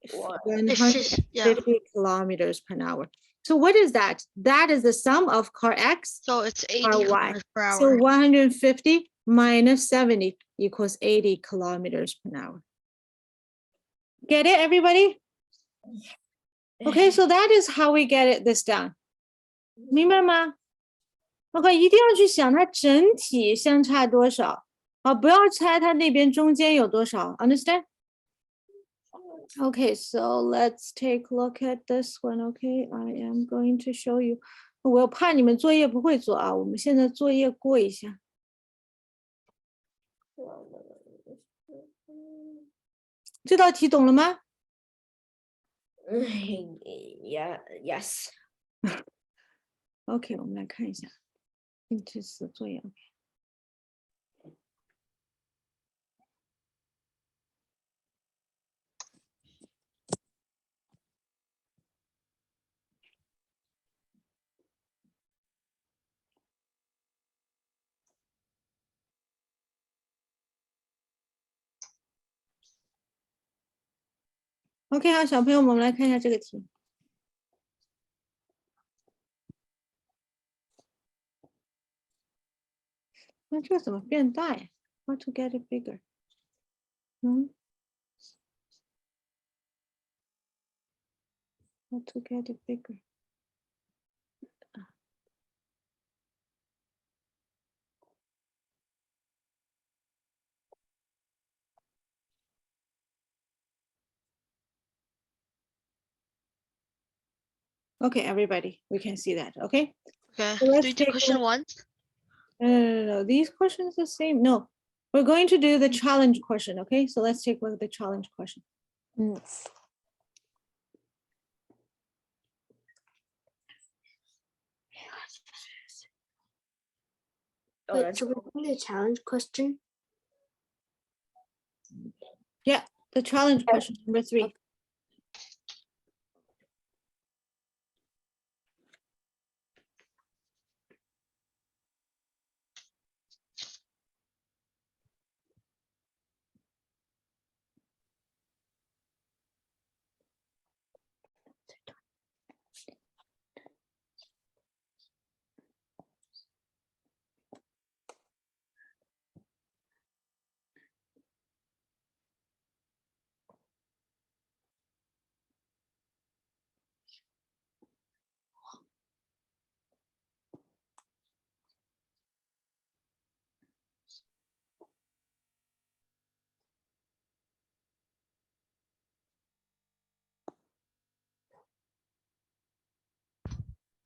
It's 150 just, yeah. kilometers per hour. So what is that? That is the sum of car X, So it's 80 car Y. kilometers per So hour. 150 minus 70 equals 80 kilometers per hour. Get it, everybody? Okay, so that is how we get it this down. 明白吗？ OK， 一定要去想它整体相差多少啊，不要猜它那边中间有多少 ，understand? Okay, so let's take a look at this one. Okay, I am going to show you. 我怕你们作业不会做啊，我们现在作业过一下。这道题懂了吗？ Yeah, yes. OK， 我们来看一下星期四作业。OK， 好，小朋友们，我们来看一下这个题。那这个怎么变大呀 ？How to get it bigger？ How to get it bigger？ Okay, everybody, we can see that. Okay. Okay. So let's Do you do take a question look. 1? No. These questions the same. No, we're going to do the challenge question. Okay, so let's take a look at the challenge question. Wait, so we're doing the challenge question? Yeah, the challenge question number 3.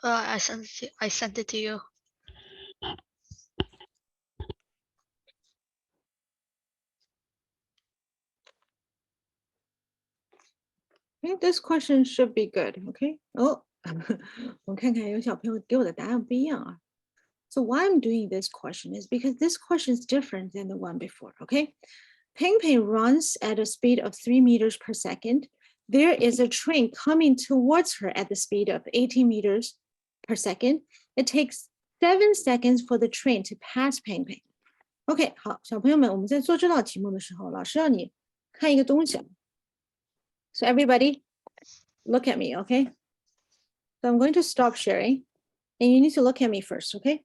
I sent it to you. Okay, this question should be good. Okay. Oh, 我看看有小朋友给我的答案不一样啊。So why I'm doing this question is because this question is different than the one before. Okay. Ping Ping runs at a speed of 3 meters per second. There is a train coming towards her at the speed of 18 meters per second. It takes 7 seconds for the train to pass Ping Ping. OK， 好，小朋友们，我们在做这道题目的时候，老师让你看一个东西。So everybody, look at me, okay? So I'm going to stop sharing, and you need to look at me first, okay?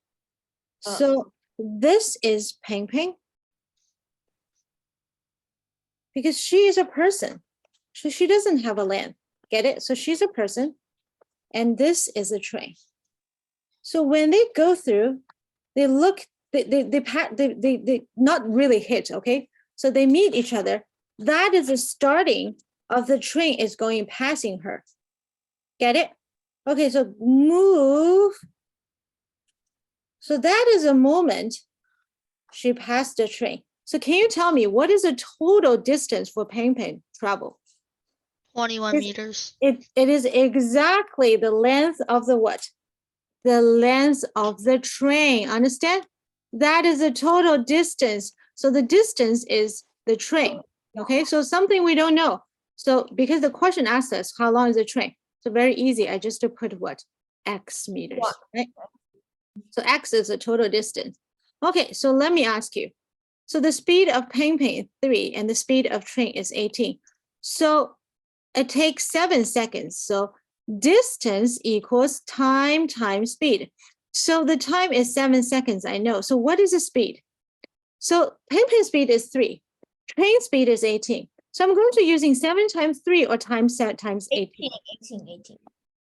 So this is Ping Ping. Because she is a person. So she doesn't have a land. Get it? So she's a person. And this is a train. So when they go through, they look, they not really hit, okay? So they meet each other. That is the starting of the train is going passing her. Get it? Okay, so move. So that is a moment she passed the train. So can you tell me what is the total distance for Peng Peng travel? 21 Is- meters. It is exactly the length of the what? The length of the train. Understand? That is the total distance. So the distance is the train. Okay, so something we don't know. So because the question asks us how long is the train? So very easy. I just put what? X meters, right? So X is the total distance. Okay, so let me ask you. So the speed of Peng Peng is 3 and the speed of train is 18. So it takes 7 seconds. So distance equals time times speed. So the time is 7 seconds, I know. So what is the speed? So Peng Peng speed is 3. Train speed is 18. So I'm going to using 7 times 3 or times 7 times 18. 18.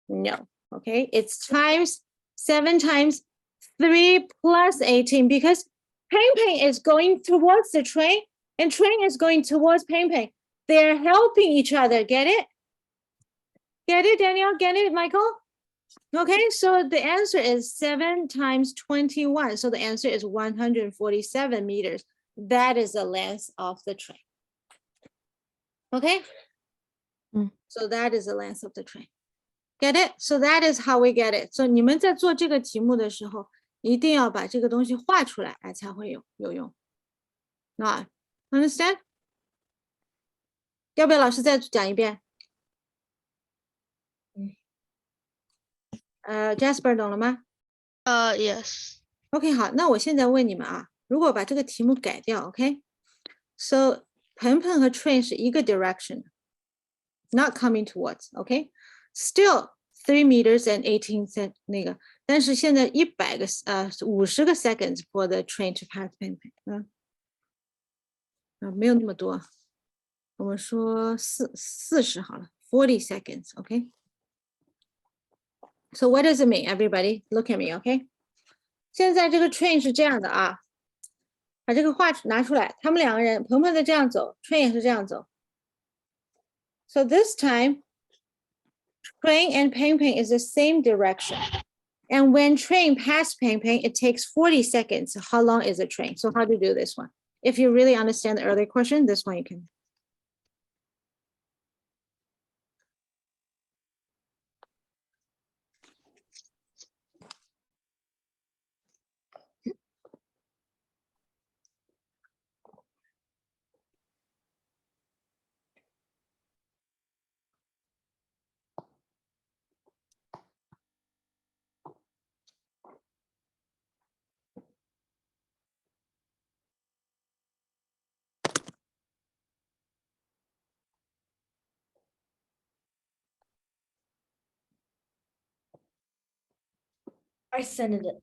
No, okay, it's times 7 times 3 plus 18 because Peng Peng is going towards the train and train is going towards Peng Peng. They're helping each other, get it? Get it, Daniel? Get it, Michael? Okay, so the answer is 7 times 21. So the answer is 147 meters. That is the length of the train. Okay? So that is the length of the train. Get it? So that is how we get it. So 你们在做这个题目的时候，一定要把这个东西画出来，哎，才会有用。啊 ，understand？ 要不要老师再讲一遍？Jasper 懂了吗 Yes. ？OK， 好，那我现在问你们啊，如果把这个题目改掉 ，OK？So 鹏鹏和 train 是一个 direction，not coming towards，OK？Still 3 meters and 18 cent 那个，但是现在50个 seconds for the train to pass 鹏鹏，没有那么多，我们说40好了 ，40 seconds，OK？So what does it mean, everybody? Look at me, OK？ 现在这个 train 是这样的啊，把这个画拿出来，他们两个人，鹏鹏在这样走 ，train 也是这样走。So this time, train and Peng Peng is the same direction. And when train pass Peng Peng, it takes 40 seconds. How long is a train? So how to do this one? If you really understand the earlier question, this one you can. I sent it.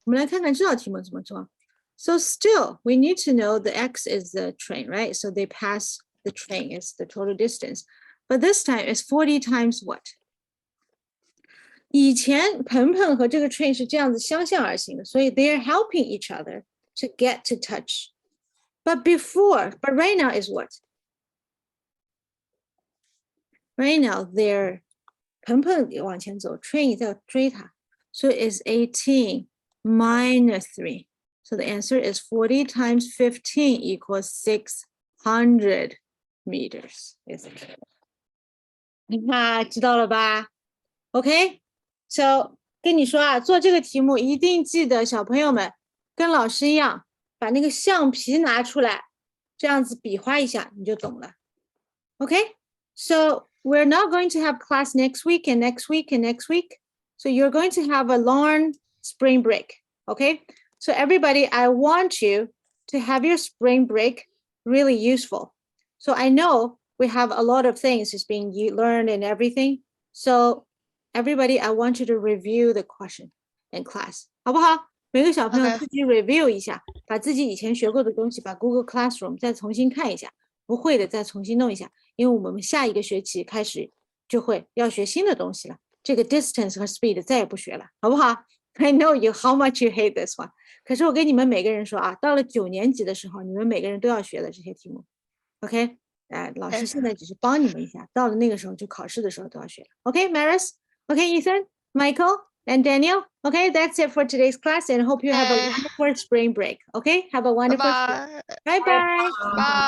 我们来看看这道题目怎么做。So still, we need to know the x is the train, right? So they pass the train is the total distance. But this time it's 40 times what? 以前鹏鹏和这个 train 是这样子相向而行的，所以 they are helping each other to get to touch. But right now is what? Right now they're 鹏鹏往前走 ，train 在追他，so it's 18 minus 3. So the answer is 40 times 15 equals 600 meters. 你看，知道了吧 ？OK， so 跟你说啊，做这个题目一定记得，小朋友们跟老师一样，把那个橡皮拿出来，这样子比划一下，你就懂了。OK，so we're not going to have class next week and next week and next week. So you're going to have a long spring break. Okay. So everybody, I want you to have your spring break really useful. So I know we have a lot of things is being learned and everything. So everybody, I want you to review the question in class. 好不好？每个小朋友 Okay. 自己 review 一下，把自己以前学过的东西，把 Google Classroom 再重新看一下，不会的再重新弄一下，因为我们下一个学期开始就会要学新的东西了。这个 distance 和 speed 再也不学了，好不好 I know you how much you hate this one。可是我跟你们每个人说啊，到了9年级的时候，你们每个人都要学的这些题目。OK，老师现在只是帮你们一下，到了那个时候就考试的时候都要学了。OK, Maris, OK, Ethan, Michael, and Daniel. OK, that's it for today's class, and hope you have a wonderful spring break. OK, have a wonderful. Bye. Bye bye. Bye.